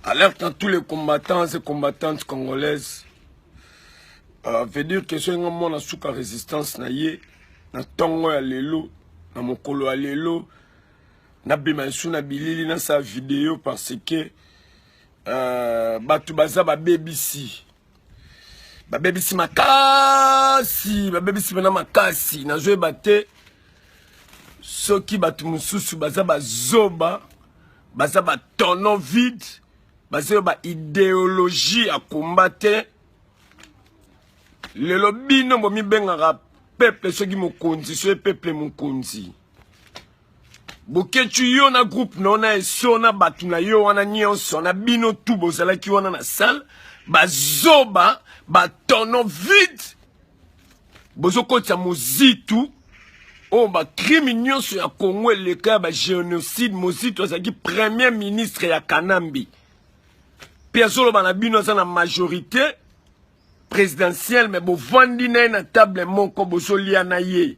Alerte à tous les combattants et combattantes congolaises. Veut dire que ce moment na souka résistance na ye, na tongo ya lelo, na mokolo ya lelo, na bimansu na bilili na sa vidéo parce que batu baza ba BBC. Ba BBC makasi, ba BBC bana makasi, na joué baté soki batu mususu baza ba zoba, baza ba tono vide. Baza ba idéologie à combattre. Le lobby non bomi bengara peuple soki mokonzi so peuple mokonzi. Boketu yo na groupe non na eso na batu na yo wana nyonso na bino tout bozala ki wana na salle bazoba batono vide. Bozoko tsa mozitu o ba crime nyonso ya Congo le cas ba génocide mozitu azaki premier ministre ya Kanambi. Piazolo banabino za na majorité présidentielle mais bo vandi na table moko bozolia na ye.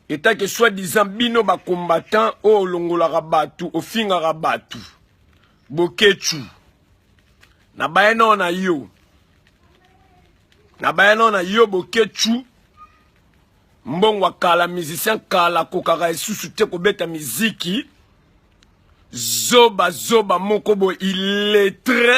Eta que soi-disant bino ba combattant o longola rabatu o finga rabatu. Bokechu. Na bayano na yo. Na bayano na yo bokechu. Mbongwa kala musicien kala kokara esusu te ko beta miziki. Zoba mokobo illettré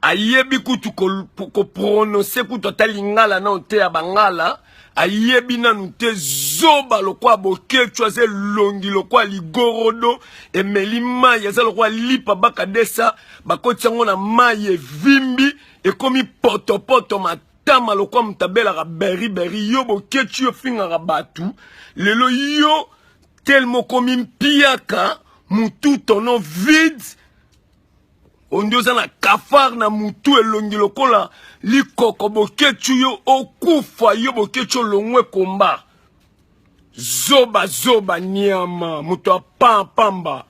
ayebi kutu ko prononcer kutu talingala na ote ya bangala ayebi nanu te zoba lokwa bokechu aze longi lokwa ligorodo emeli mai aza lokwa lipa bakadesa bakoti yango na mai evimbi ekomi potopoto matama lokwa mutabela beri yo bokechu yo finga batu lelo yo tellement komi mpiaka mutu tono vide ondioza na kafar na mutu elongi lokola likoko bokechu yo okufa yo bokechu longwe komba zoba nyama mutu apamba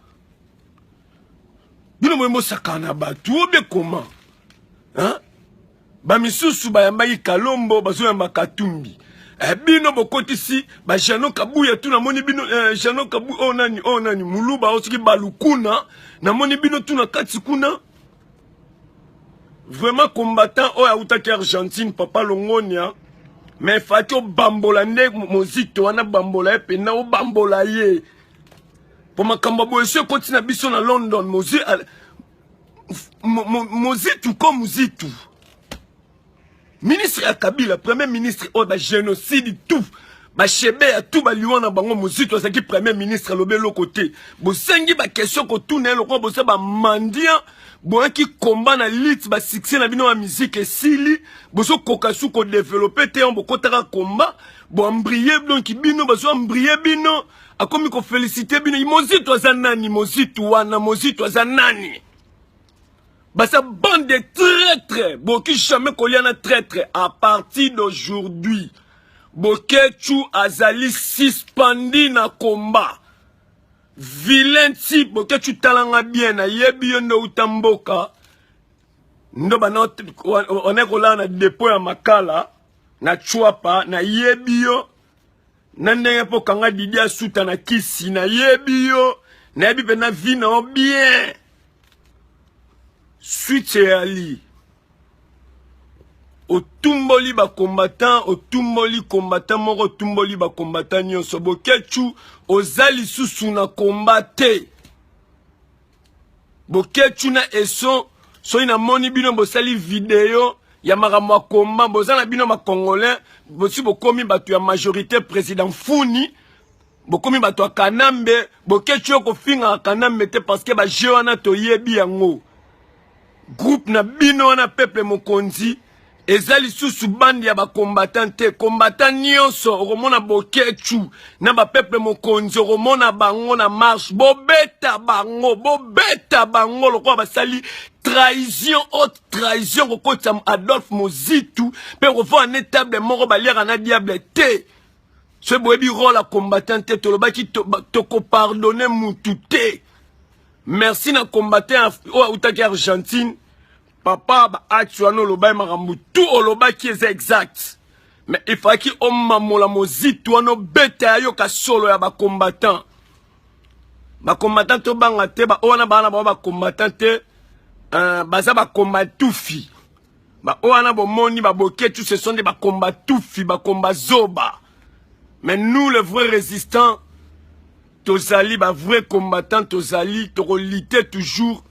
bino mwemo sakana batu obe koma hein ba misusu bayambaki Kalombo bazoyamba Katumbi bino bokotisi ba Jano Kabuya tu na moni bino Jano Kabu onani muluba osiki balukuna na moni bino tu na kati kuna vraiment combattant o ya utaki Argentine papa Longonia mais fatio bambola nde mozito wana bambola ye pena o bambola ye po makamba boyese koti na biso na London mozitu comme mozitu ministre ya Kabila, premier ministre au génocide tout. Ba chebe ya tout ba liwana bango mozito azaki premier ministre lobe lo côté. Bo sengi ba question ko tourner lokwa bo se ba mandia bo ki combat na lit ba succès na bino wa musique esili bo so kokasu ko développer te on bo kotaka combat bo embrier donc bino ba so embrier bino akomi ko féliciter bino mozito azanani mozito wana mozito azanani. Basa bande de traîtres, Boki jamais koliana traître à partir d'aujourd'hui. Bokechu azali suspendi na combat. Vilain type, Bokechu talanga bien na yebi yo no utamboka. Ndo bana on est kola na dépôt ya makala na chwapa na yebi yo. Na ndenge po kanga didi asuta na kisi na yebi yo. Na yebi pe na vie na bien. Suite ali otumboli ba combattant otumboli combattant moko otumboli ba combattant nyonso bokechu ozali susu na combatté bokechu na eso so ina moni bino bosali vidéo ya makambo ya komba bozana bino ba congolais bosi bokomi batu ya majorité président Funi bokomi batu ya Kanambe bokechu ko finga Kanambe te parce que ba jewana to yebi yango groupe na bino na peuple mokonzi ezali susu bandi ya ba combattante combattant nyonso romona bokechu na ba peuple mokonzi romona bango na marche bobeta bango lokwa basali trahison haute trahison kokota Adolphe Mozitu pe revoir un étable moko baliera na diable te ce boyebi rôle combattante tolobaki toko pardonner mutu te. Merci na combattant o utaki Argentine. Papa ba actuano loba makambu tout o loba qui est exact. Mais il faut ki o mamola mozitu ano beta yo ka solo ya ba combattant. Ba combattant to banga te ba ona bana ba combattant te baza ba combat toufi. Ba oana bo moni ba boketu ce sont des ba combat toufi, ba combat zoba. Mais nous les vrais résistants, tozali ba vrais combattants, tozali torolité toujours.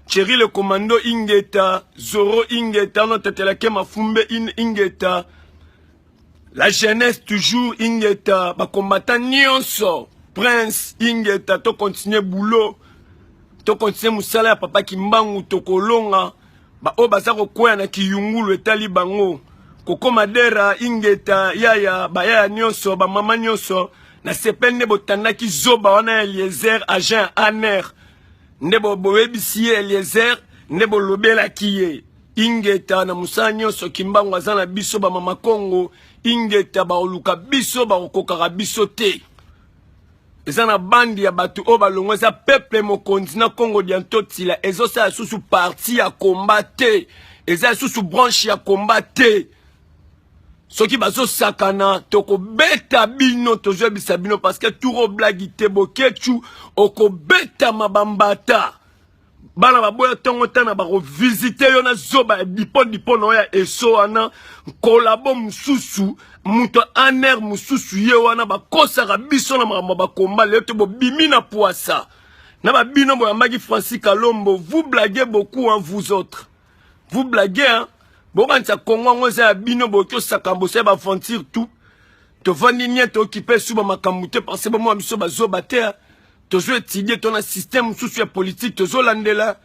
Thierry le commando Ingeta, Zoro Ingeta, notre telake Mafumbe Ingeta. La jeunesse toujours Ingeta, ba combattant nyonso. Prince Ingeta, to continue boulot. To continue musala ya papa Kimbangu to kolonga. Ba o bazako kwea na kiyungulu etali bango. Koko Madera Ingeta yaya ba yaya nyonso ba mama nyonso na sepende botanda ki zoba wana Eliezer agent Aner. Ndebo boebisi Eliezer ndebo lobela kiye Ingeta na musanyo so Kimbangu azana biso ba mama Kongo Ingeta ba oluka biso ba okokaka biso te. Ezana bandi ya batu o balongo za peuple mokonzi na Congo diantotila ezo sa susu parti ya combattre eza susu branche ya combattre. Soki bazo sakana toko beta bino tozo bisa bino parce que turo blagite bokechu oko beta mabambata bana baboya tongo tana bako visiter yo na zoba dipo no ya eso wana kolabo mususu muto aner mususu ye wana bakosaka biso na makambo bakomba leo to bobimi na poisa na babino boyambaki Francis Kalombo. Vous blaguez beaucoup hein, vous autres, vous blaguez hein. Bon, quand Congo, on a bino bokyo sakambo se ba aventure tout. To vandi niet occupé sous ma kamute parce que moi miso ba zo bater. To zo étudier ton système socio politique to zo landela.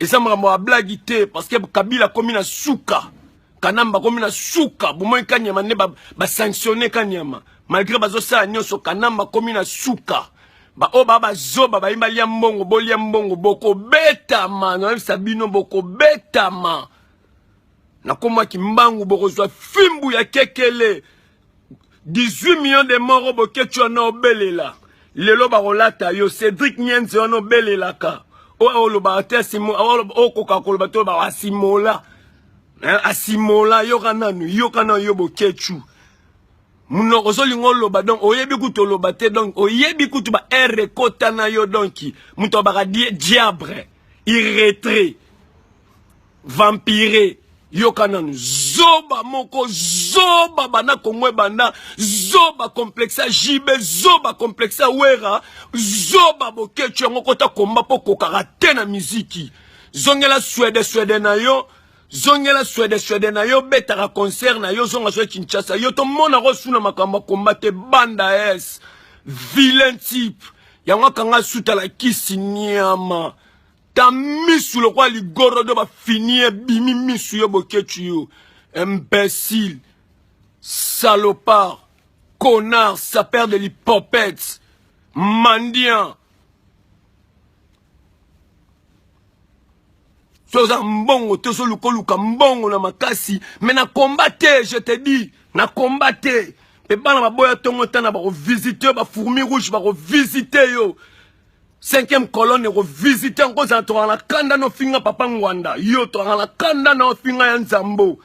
Et ça m'a blaguité parce que Kabila comme na souka. Kanamba comme na souka. Bon moi kanyama ne ba sanctionner kanyama. Malgré ba zo sa nyonso kanamba comme na souka. Ba o ba zo ba imba lia mbongo bolia mbongo boko beta man. No sabino boko beta man. Na koma Kimbangu bokozwa fimbu ya kekele 18 millions de morts boketu na obelela lelo barolata yo Cédric Nyenze na obelela ka o lo ba tesimo o koka koloba to ba asimola asimola yo kana yo boketu muno ozolingo loba donc oyebi kuto loba te donc oyebi kuto ba rekota na yo donc muto ba diable irrétré vampiré yokananu zoba moko zoba bana kongwe banda zoba complexa jibe zoba complexa wera zoba boketu yango kota komba po kokaka te na miziki zongela Swede na yo zongela Swede na yo betaka concert na yo zonga so Kinshasa yo to mona rosuna makambo kombate banda es vilain type yango kanga suta la kisi nyama ta misu le roi ligoro de ba finir bimi misu yo boketu yo imbécile salopard connard sapeur de l'hypopète mendiant soza mbongo te so luka mbongo na makasi mais na combattre je te dis na combattre pe bana baboya tongo tana ba visiter ba fourmi rouge ba visiter yo 5e colonne revisiter encore za to na kanda no finga papa Ngwanda yo to na kanda no finga ya Nzambo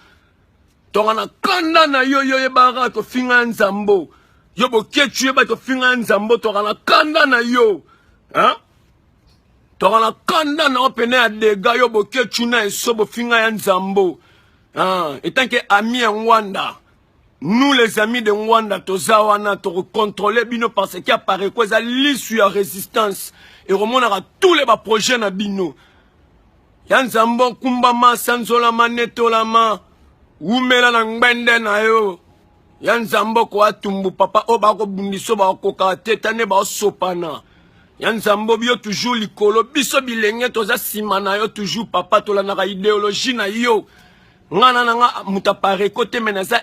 to na kanda na yo bara to finga ya Nzambo yo boketu ye ba to finga ya Nzambo to na kanda na yo hein to na kanda na opene ya dega yo boketu na eso bo finga ya Nzambo hein et tant que ami ya Ngwanda. Nous les amis de Rwanda, tozawana, to contrôler bino parce qu'il y a pareil quoi, ça l'issue à résistance. Et remonera tous les projets na bino. Yanzambo kumbama sanzolama netolama, umela na ngbende na yo. Yanzambo kwa tumbu papa obako bundiso ba koka tetane ba sopana. Yanzambo bio toujours likolo biso bilenge toza simana yo toujours papa tolanaka idéologie na yo. Ngana nga mutapare côté menaza.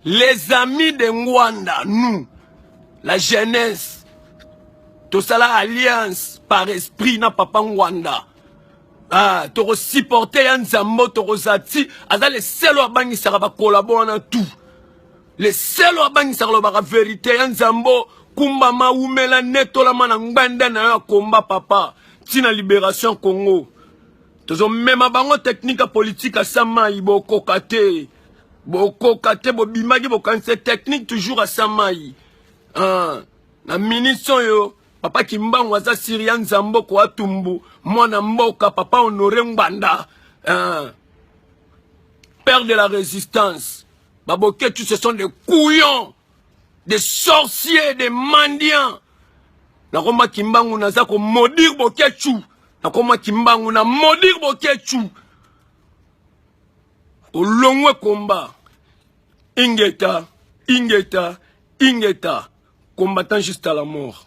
Les amis de Rwanda, nous, la jeunesse, tout ça la alliance par esprit na papa Rwanda. Ah, tu supporter Nzambo, tu resati, aza les seuls à bangi sera collaborer dans tout. Les seuls à bangi sera la vérité Nzambo, kumbama umela neto la mana ngbanda na yo combat papa, tina libération Congo. Tozo même bango technique politique à sama iboko kate. Boko kate bo bimagi bo kanse technique toujours à Samaï. Na ministre yo Papa Kimbangu aza Syrian Zamboko Atumbu, Mwana Mboka, Papa Honoré Mbanda, père de la résistance. Baboketu, ce sont des couillons, des sorciers, des mendiants. Nakoma Kimbangu nazako maudire Boketu. Nakoma Kimbangu na maudire Boketu. Olongwe combat. Ingeta, Ingeta, Ingeta. Combattant juste à la mort.